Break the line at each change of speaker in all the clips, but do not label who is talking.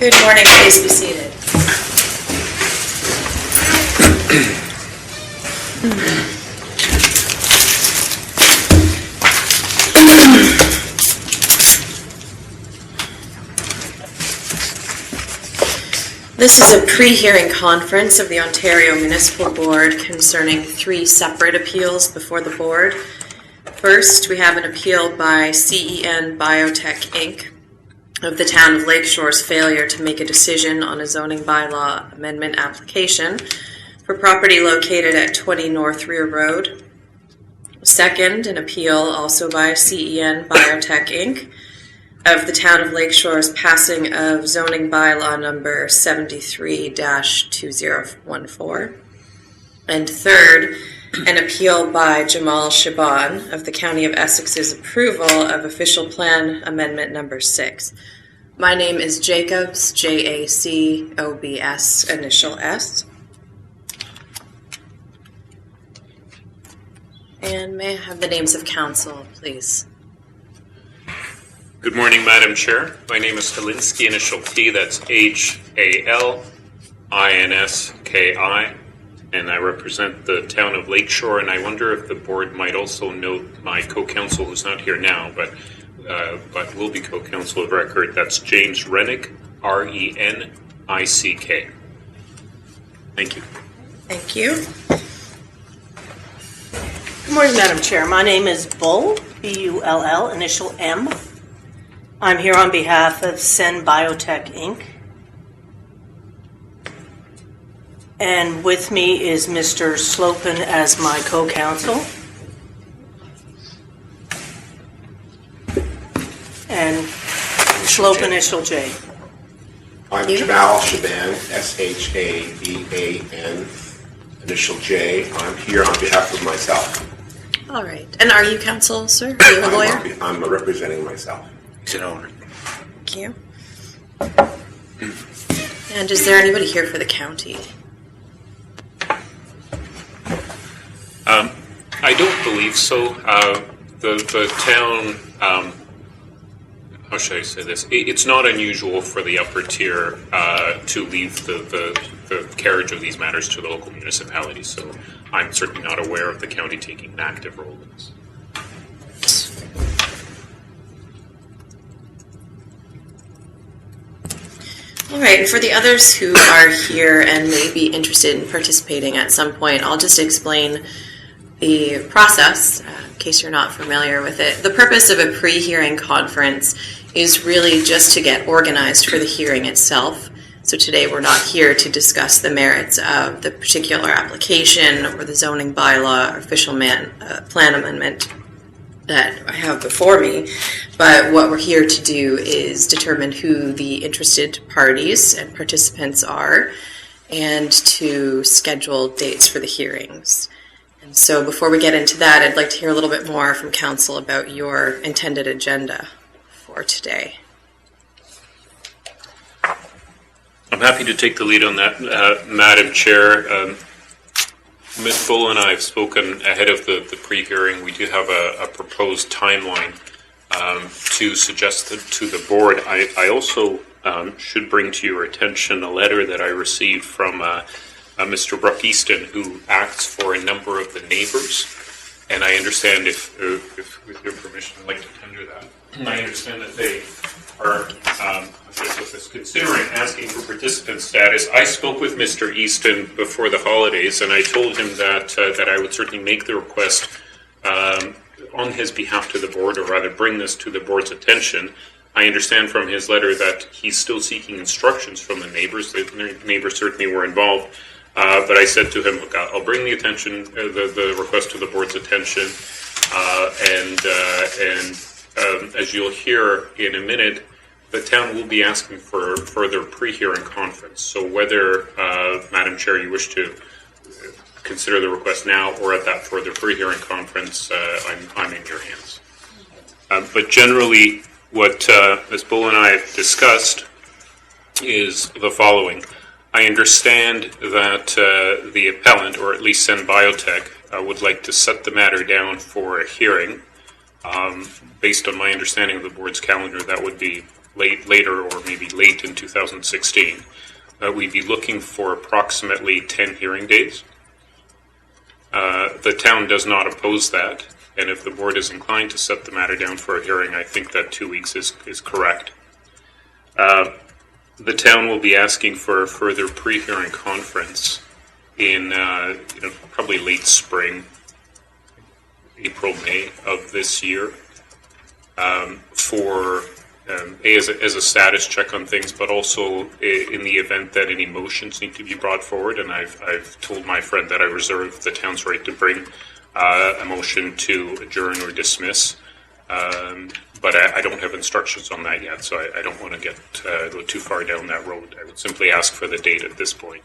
Good morning, please be seated. This is a pre-hearing conference of the Ontario Municipal Board concerning 3 separate appeals before the board. First, we have an appeal by CEN Biotech Inc. of the town of Lakeshore's failure to make a decision on a zoning bylaw amendment application for property located at 20 North Rear Road. Second, an appeal also by CEN Biotech Inc. of the town of Lakeshore's passing of zoning bylaw number 73-2014. And third, an appeal by Jamal Shaban of the County of Essex's approval of official plan amendment number 6. My name is Jacobs, Jacobs, initial S. And may I have the names of counsel, please?
Good morning, Madam Chair. My name is Halinsky, initial T, that's H-A-L-I-N-S-K-I, and I represent the town of Lakeshore, and I wonder if the board might also note my co-counsel, who's not here now, but will be co-counsel of record. That's James Rennick, R-E-N-I-C-K. Thank you.
Thank you.
Good morning, Madam Chair. My name is Bull, B-U-L-L, initial M. I'm here on behalf of CEN Biotech Inc. And with me is Mr. Slopin as my co-counsel. And Slopin, initial J.
I'm Jamal Shaban, S-H-A-B-A-N, initial J. I'm here on behalf of myself.
All right. And are you counsel, sir? Are you a lawyer?
I'm representing myself.
He's an owner.
Thank you. And is there anybody here for the county?
I don't believe so. The town, how should I say this? It's not unusual for the upper tier to leave the carriage of these matters to the local municipalities, so I'm certainly not aware of the county taking an active role in this.
All right, and for the others who are here and may be interested in participating at some point, I'll just explain the process in case you're not familiar with it. The purpose of a pre-hearing conference is really just to get organized for the hearing itself. So today we're not here to discuss the merits of the particular application or the zoning bylaw or official plan amendment that I have before me, but what we're here to do is determine who the interested parties and participants are and to schedule dates for the hearings. And so before we get into that, I'd like to hear a little bit more from council about your intended agenda for today.
I'm happy to take the lead on that, Madam Chair. Ms. Bull and I have spoken ahead of the pre-hearing. We do have a proposed timeline to suggest to the board. I also should bring to your attention a letter that I received from Mr. Brock Easton, who acts for a number of the neighbors. And I understand, if with your permission, I'd like to tender that. I understand that they are considering asking for participant status. I spoke with Mr. Easton before the holidays, and I told him that I would certainly make the request on his behalf to the board, or rather bring this to the board's attention. I understand from his letter that he's still seeking instructions from the neighbors. The neighbors certainly were involved, but I said to him, look, I'll bring the request to the board's attention, as you'll hear in a minute, the town will be asking for further pre-hearing conference. So whether, Madam Chair, you wish to consider the request now or at that further pre-hearing conference, I'm in your hands. But generally, what Ms. Bull and I have discussed is the following. I understand that the appellant, or at least CEN Biotech, would like to set the matter down for a hearing. Based on my understanding of the board's calendar, that would be later or maybe late in 2016, we'd be looking for approximately 10 hearing days. The town does not oppose that, and if the board is inclined to set the matter down for a hearing, I think that 2 weeks is correct. The town will be asking for a further pre-hearing conference in probably late spring, April, May of this year, for as a status check on things, but also in the event that any motions need to be brought forward. And I've told my friend that I reserve the town's right to bring a motion to adjourn or dismiss. But I don't have instructions on that yet, so I don't want to go too far down that road. I would simply ask for the date at this point.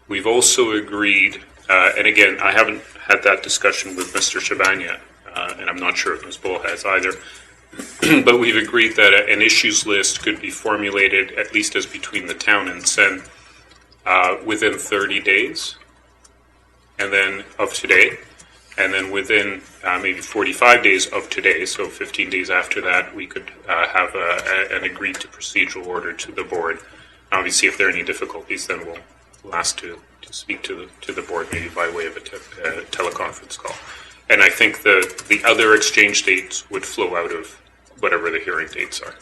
We've also agreed, and again, I haven't had that discussion with Mr. Chaban yet, and I'm not sure if Ms. Bull has either, but we've agreed that an issues list could be formulated, at least as between the town and SEN, within 30 days and then of today. And then within maybe 45 days of today, so 15 days after that, we could have an agreed to procedural order to the board. Obviously, if there are any difficulties, then we'll ask to speak to the board, maybe by way of a teleconference call. And I think the other exchange dates would flow out of whatever the hearing dates are.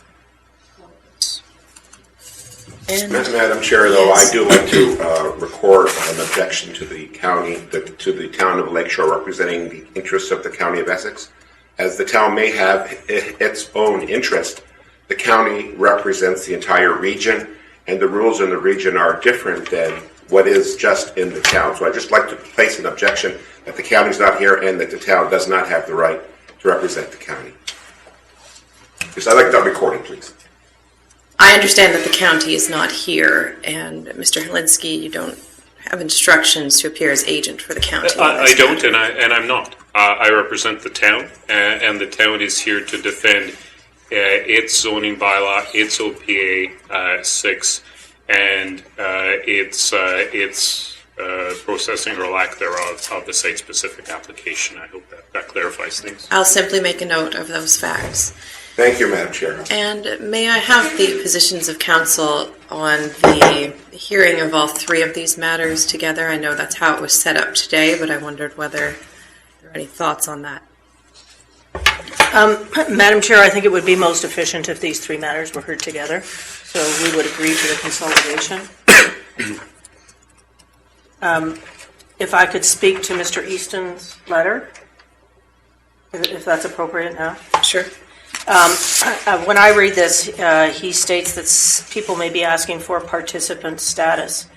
And
Madam Chair, though, I do like to record an objection to the county, to the town of Lakeshore representing the interests of the county of Essex. As the town may have its own interest, the county represents the entire region, and the rules in the region are different than what is just in the town. So I'd just like to place an objection that the county's not here and that the town does not have the right to represent the county. Because I'd like that recorded, please.
I understand that the county is not here, and Mr. Helinski, you don't have instructions to appear as agent for the county.
I don't, and I'm not. I represent the town, and the town is here to defend its zoning bylaw, its OPA 6, and its processing or lack thereof of the site-specific application. I hope that clarifies things.
I'll simply make a note of those facts.
Thank you, Madam Chair.
And may I have the positions of counsel on the hearing of all three of these matters together? I know that's how it was set up today, but I wondered whether there are any thoughts on that.
Madam Chair, I think it would be most efficient if these three matters were heard together. So we would agree to the consolidation. If I could speak to Mr. Easton's letter, if that's appropriate now.
Sure.
When I read this, he states that people may be asking for participant status.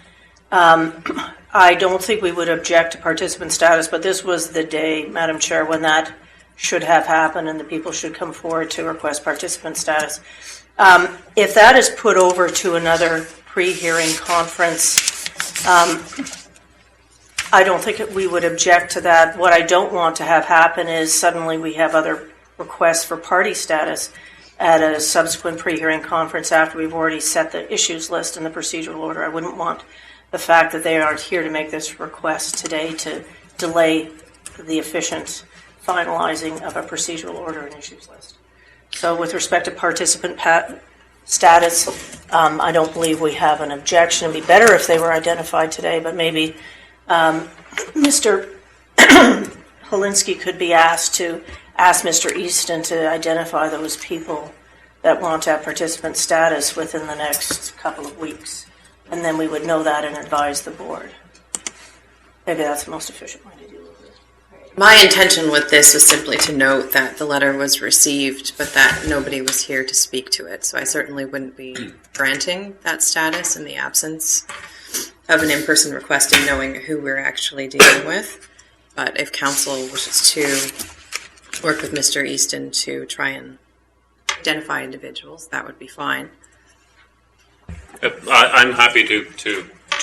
I don't think we would object to participant status, but this was the day, Madam Chair, when that should have happened and the people should come forward to request participant status. If that is put over to another pre-hearing conference, I don't think we would object to that. What I don't want to have happen is suddenly we have other requests for party status at a subsequent pre-hearing conference after we've already set the issues list in the procedural order. I wouldn't want the fact that they aren't here to make this request today to delay the efficient finalizing of a procedural order and issues list. So with respect to participant status, I don't believe we have an objection. It'd be better if they were identified today, but maybe Mr. Helinski could be asked to ask Mr. Easton to identify those people that want to have participant status within the next couple of weeks. And then we would know that and advise the board. Maybe that's the most efficient way to deal with it.
My intention with this was simply to note that the letter was received, but that nobody was here to speak to it. So I certainly wouldn't be granting that status in the absence of an in-person request and knowing who we're actually dealing with. But if council wishes to work with Mr. Easton to try and identify individuals, that would be fine.
I'm happy to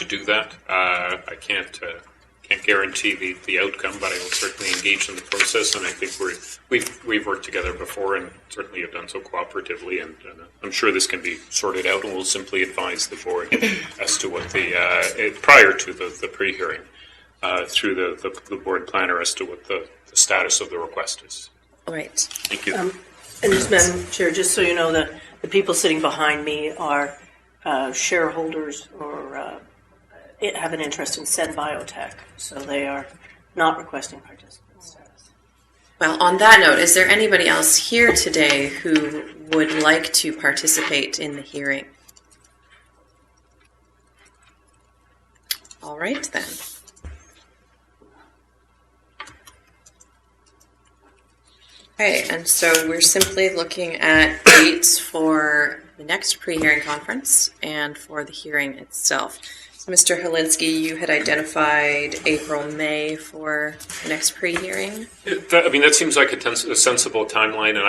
do that. I can't guarantee the outcome, but I will certainly engage in the process. And I think we've worked together before, and certainly have done so cooperatively. And I'm sure this can be sorted out, and we'll simply advise the board as to what prior to the pre-hearing through the board planner as to what the status of the request is.
All right.
Thank you.
And just, Madam Chair, just so you know, the the people sitting behind me are shareholders or have an interest in Sen Biotech, so they are not requesting participant status.
Well, on that note, is there anybody else here today who would like to participate in the hearing? All right, then. Okay, and so we're simply looking at dates for the next pre-hearing conference and for the hearing itself. So Mr. Holinsky, you had identified April, May for the next pre-hearing.
That seems like a sensible timeline, and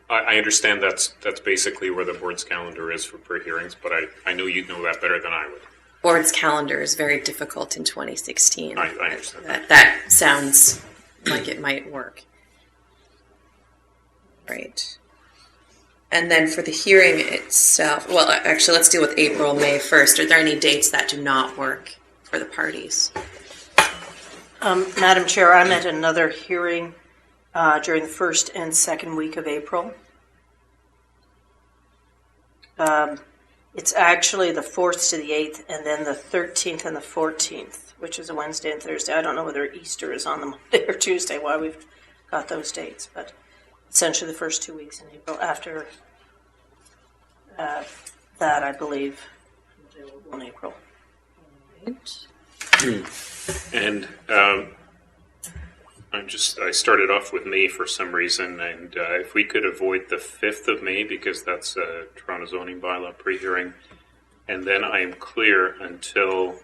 I understand that's basically where the board's calendar is for pre-hearings, but I know you'd know that better than I would.
Board's calendar is very difficult in 2016.
I understand
that sounds like it might work. Right. And then for the hearing itself, well, actually, let's deal with April, May 1st. Are there any dates that do not work for the parties?
Madam Chair, I'm at another hearing during the first and second week of April. It's actually the 4th to the 8th, and then the 13th and the 14th, which is a Wednesday and Thursday. I don't know whether Easter is on the Monday or Tuesday, why we've got those dates, but essentially the first 2 weeks in April. After that, I believe, available in April.
And I started off with May for some reason, and if we could avoid the 5th of May, because that's a Toronto zoning bylaw pre-hearing, and then I am clear until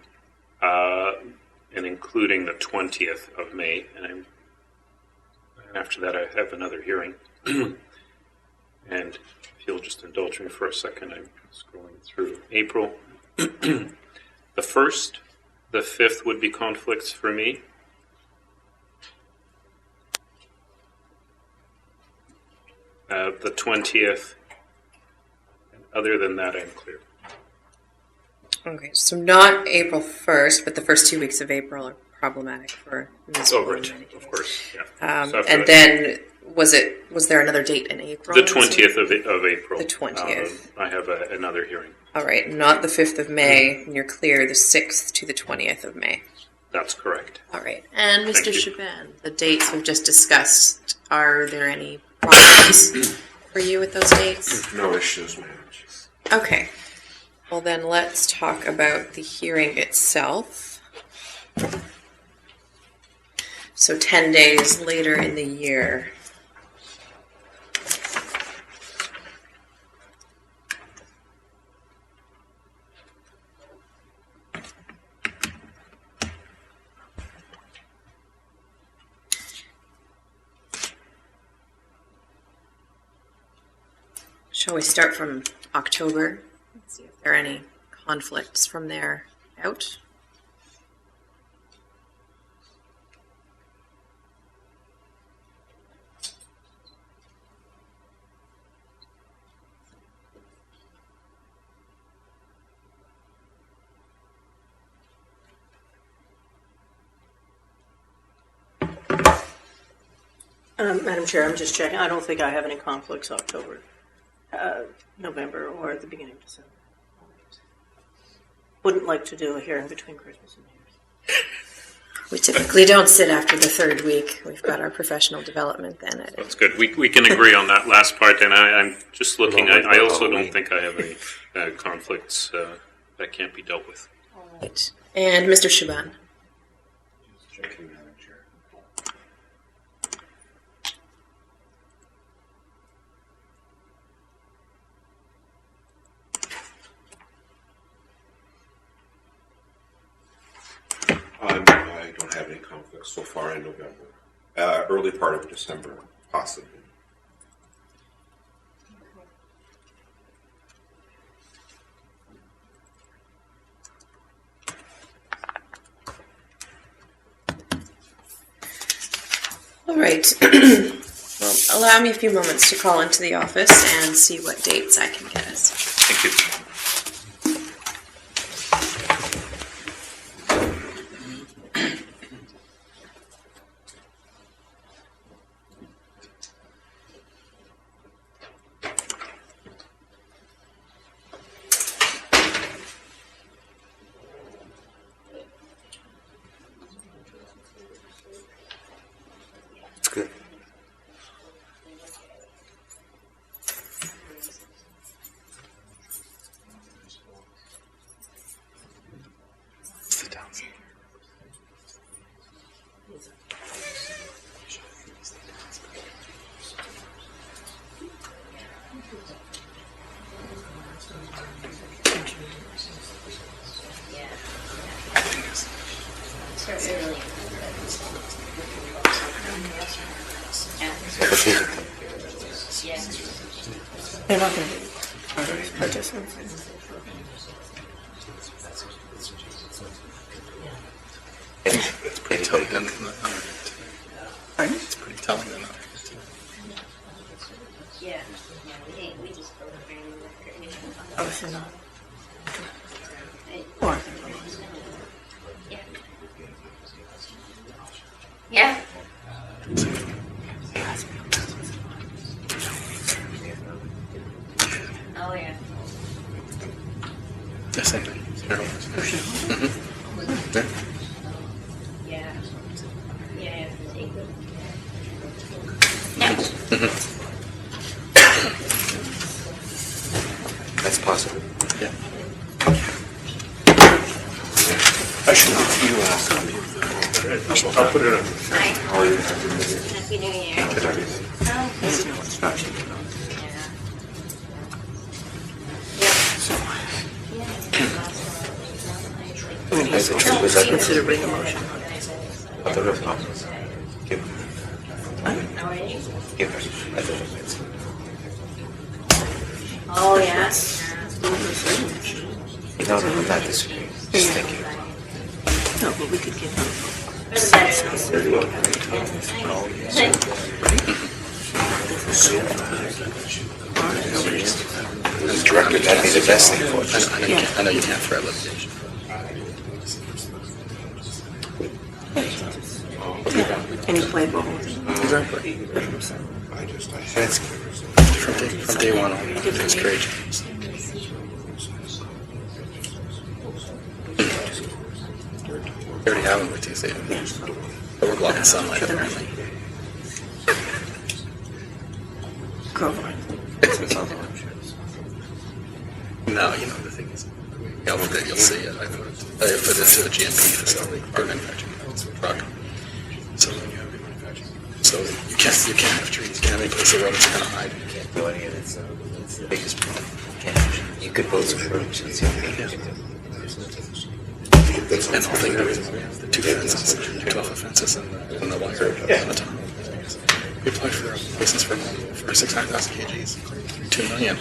and including the 20th of May, and after that I have another hearing. And if you'll just indulge me for a second, I'm scrolling through April. The 1st, the 5th would be conflicts for me. The 20th, and other than that, I'm clear.
Okay, so not April 1st, but the first 2 weeks of April are problematic for Ms.
Right, of course, yeah. So
and then, was there another date in April?
The 20th of April.
The 20th.
I have another hearing.
All right, not the 5th of May, and you're clear the 6th to the 20th of May.
That's correct.
All right, and Mr.
Thank you.
Chaban, the dates we've just discussed, are there any problems for you with those dates?
No issues, ma'am.
Okay, well then let's talk about the hearing itself. So 10 days later in the year. Shall we start from October? Let's see if there are any conflicts from there out.
Madam Chair, I'm just checking. I don't think I have any conflicts October, November, or at the beginning of December. Wouldn't like to do a hearing between Christmas and New Year's.
We typically don't sit after the third week. We've got our professional development then.
That's good. We can agree on that last part, and I'm just looking. I also don't think I have any conflicts that can't be dealt with.
All right. And Mr. Shaban.
Checking, Madam Chair. I don't have any conflicts so far in November. Early part of December, possibly.
All right. Well, allow me a few moments to call into the office and see what dates I can get us.
Thank you.
They're not going to be participants.
It's pretty telling them. It's pretty telling them.
Yeah, we just both
Oh, so not.
Or. Yeah. Oh, yeah.
The same thing.
Yeah. Yeah.
That's possible.
Yeah.
I should you
I'll put it on.
Hi. Happy New Year.
was that
Consider bringing a motion.
the real problems? Give her. I don't know.
Oh, yeah.
No, I'm not disagreeing. Just thinking.
No, but we could get
For the
As director, that'd be the best thing for us.
I know you can't threat litigation.
any play ball.
Exactly.
That's
From day one on, it's crazy. We already have them with Tuesday. But we're blocking sunlight apparently.
Crowbar.
No, you know, the thing is, you'll see it. I put it to a GMP facility, or manufacturing truck. So you can't have trees, you can't have any place the rodents are going to hide.
You can't do any of it, so it's the biggest problem. You could build some rooms and see what you can do.
And the whole thing, the reason why we have the 2 fences, 12-foot fences, and the wire on the top. We applied for a license for 600,000 kgs, 2 million,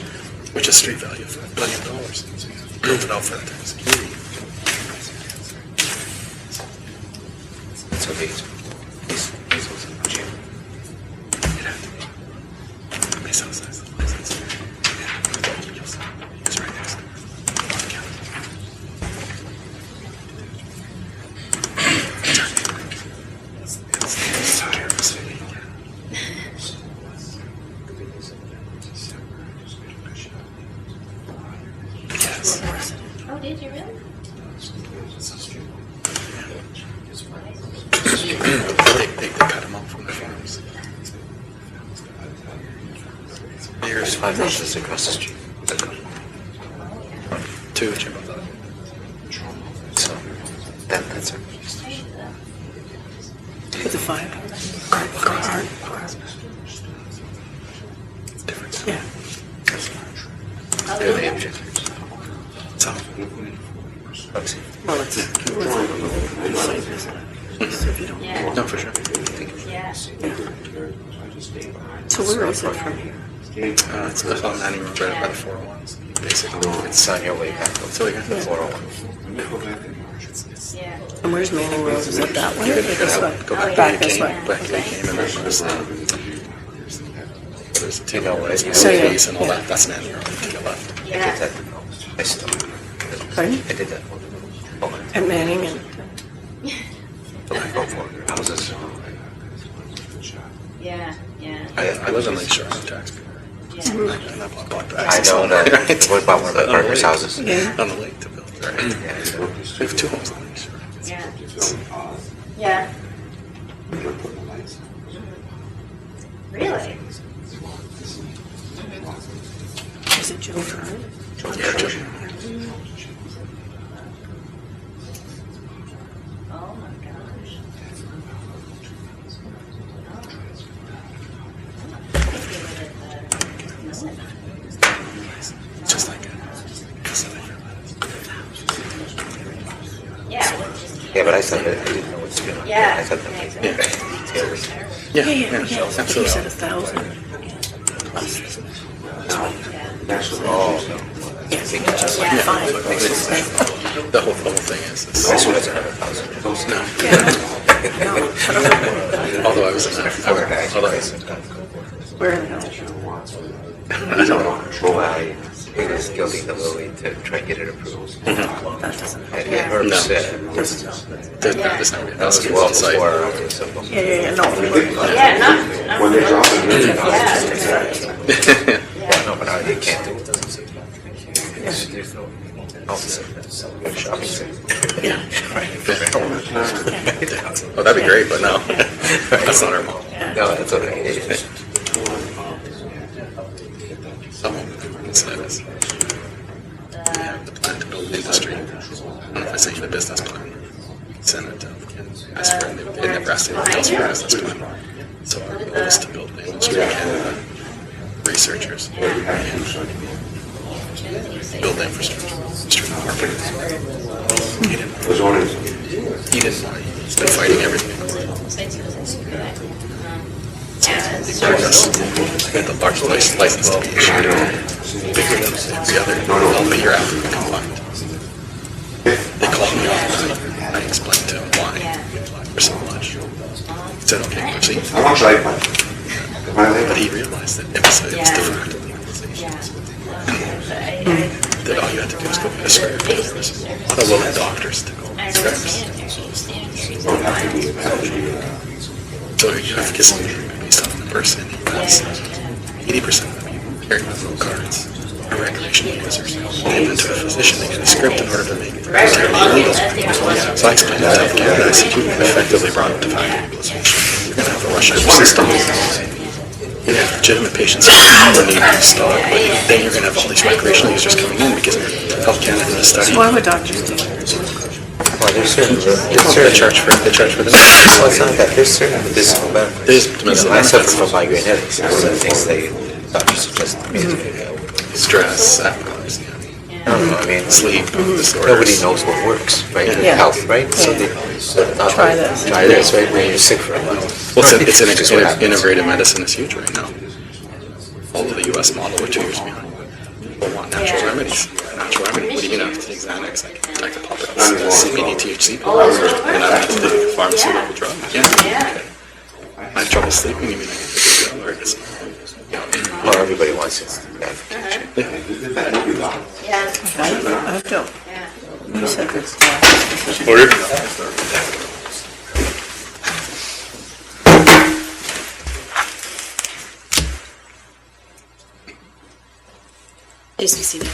which is street value of $1 billion. So you build it out for that type of security.
So these gym.
May size the license. It's right next to it. Yes.
Oh, did you really?
They cut them off from the farms.
There's 5 houses across the street.
2 at Jimbo.
So that's our
With the fire.
Difference.
Yeah.
they're the objectors.
So,
Obviously.
Well, it's so if you don't.
Yeah.
no, for sure.
Yeah.
So where is it from here?
It's on Manning Road, right by the 401s. Basically,
It's on your way back.
so we got the
401.
Yeah.
And where's Manning Road? Is that that way or this way?
Go back
Back
to
this way.
Back to came and then there's the
You know what?
so
yeah.
and all that. That's Manning Road to the left.
I did
Yeah.
that. I still.
Pardon?
I did that.
At Manning and
Go for houses.
Yeah. Yeah.
I live in Lakeshore, I'm a taxpayer.
Yeah.
And I bought back.
I know that. What about one of my partner's houses?
On the lake to build, right?
Yeah, I know.
We have 2 homes on Lakeshore.
Yeah. Yeah. Really?
is it Joe Drive?
Yeah, Joe.
Oh my gosh.
Just like it.
Yeah, but I thought that I didn't know what's going on.
Yeah.
I thought that might be details.
Yeah,
He said
absolutely.
1,000.
Oh,
Yes, just like fine.
The whole thing is.
this one doesn't have 1,000.
Although I was in that. Although I was
Where the hell?
I don't know.
Why he was guilting the Lily to try and get it approved.
That doesn't help.
And Herb
No.
said,
Doesn't help.
There's not really
that was
a
well
site.
before, okay, so.
Yeah, no.
Yeah, not.
When they drop it,
Yeah, no, but you can't do it. There's no shopping center.
Oh, that'd be great, but no. That's not our mall.
No, that's okay.
Status. We have the plan to build industry. I don't know if I sent you the business plan. Send it to them. Ask for it. They never asked anything else for a business plan. So our goal is to build an industry in Canada, researchers, and build infrastructure. He didn't. He's been fighting everything. We had the largest license to be issued, bigger than every other development year after we combined. They called me off and I explained to him why we applied for so much. He said, okay, proceed.
How much I buy?
But he realized that it was different to legalizations. That all you had to do was go get a script. There was a lot of willing doctors to go get scripts. So you have to get something based on the person in the US. 80% of the people carry medical cards are recreational users. They went to a physician to get a script in order to make it legal. So I explained to Health Canada, I said, you effectively brought it to factory legalization. You're going to have to rush out the system. You have legitimate patients who need stock, but then you're going to have all these recreational users coming in because Health Canada did a study.
Why would doctors do that?
Well, there's certain,
They charge for them.
well, it's not that, there's certain medicinal benefits.
There's medicinal
I suffer
benefits.
from migraine headaches, and one of the things doctors suggest to me is
Stress, epilepsy,
I don't know, I mean,
sleep disorders.
nobody knows what works, right? in
Yeah.
Health, right? So they
Try this.
Try this, right? When you're sick for a while.
Well, it's an
Which is what happens.
integrated medicine is huge right now. Follow the U.S. model, we're 2 years behind. People want natural remedies. Natural remedy. What do you mean I have to take Xanax? I can pop it. CBD, THC pills. And I have to take a pharmaceutical drug. Yeah. I have trouble sleeping. You mean I can take a pill or just...
Well, everybody wants it.
Yeah.
I don't. You said this.
Order.
Please be seated.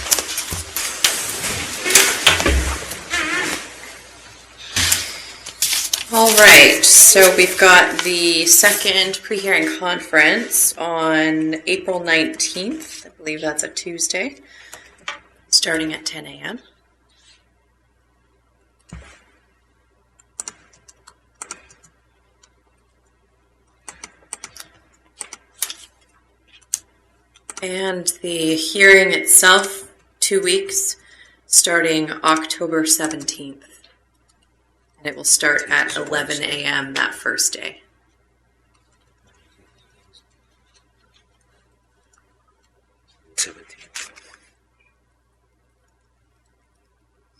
All right, so we've got the second pre-hearing conference on April 19th. I believe that's a Tuesday, starting at 10 a.m. And the hearing itself, 2 weeks, starting October 17th. And it will start at 11 a.m. that first day.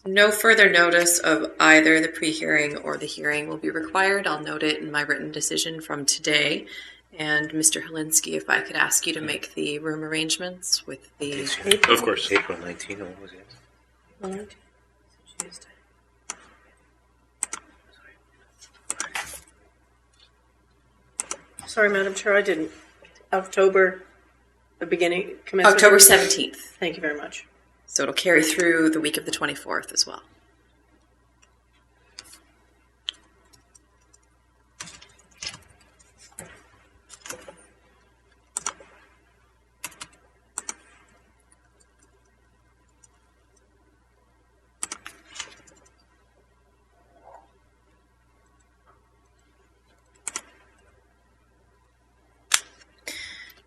No further notice of either the pre-hearing or the hearing will be required. I'll note it in my written decision from today. And Mr. Helinski, if I could ask you to make the room arrangements with the...
Of course.
April 19th, what was it?
Sorry, Madam Chair, I didn't. October, the beginning, commencement?
October 17th.
Thank you very much.
So it'll carry through the week of the 24th as well.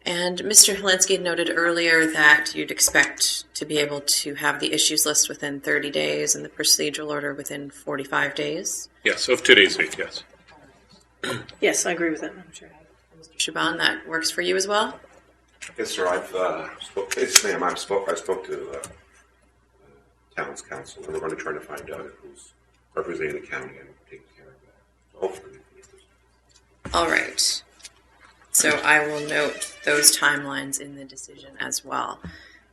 And Mr. Helinski noted earlier that you'd expect to be able to have the issues list within 30 days and the procedural order within 45 days.
Yes, of today's date, yes.
Yes, I agree with that, Madam Chair.
Mr. Shaban, that works for you as well?
Yes, sir. Yes, ma'am. I spoke to town's council, and we're going to try to find out who's representing the county and taking care of that. Hopefully.
All right. So I will note those timelines in the decision as well.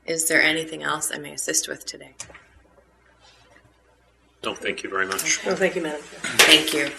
Is there anything else I may assist with today?
No, thank you very much.
No, thank you, Madam Chair.
Thank you.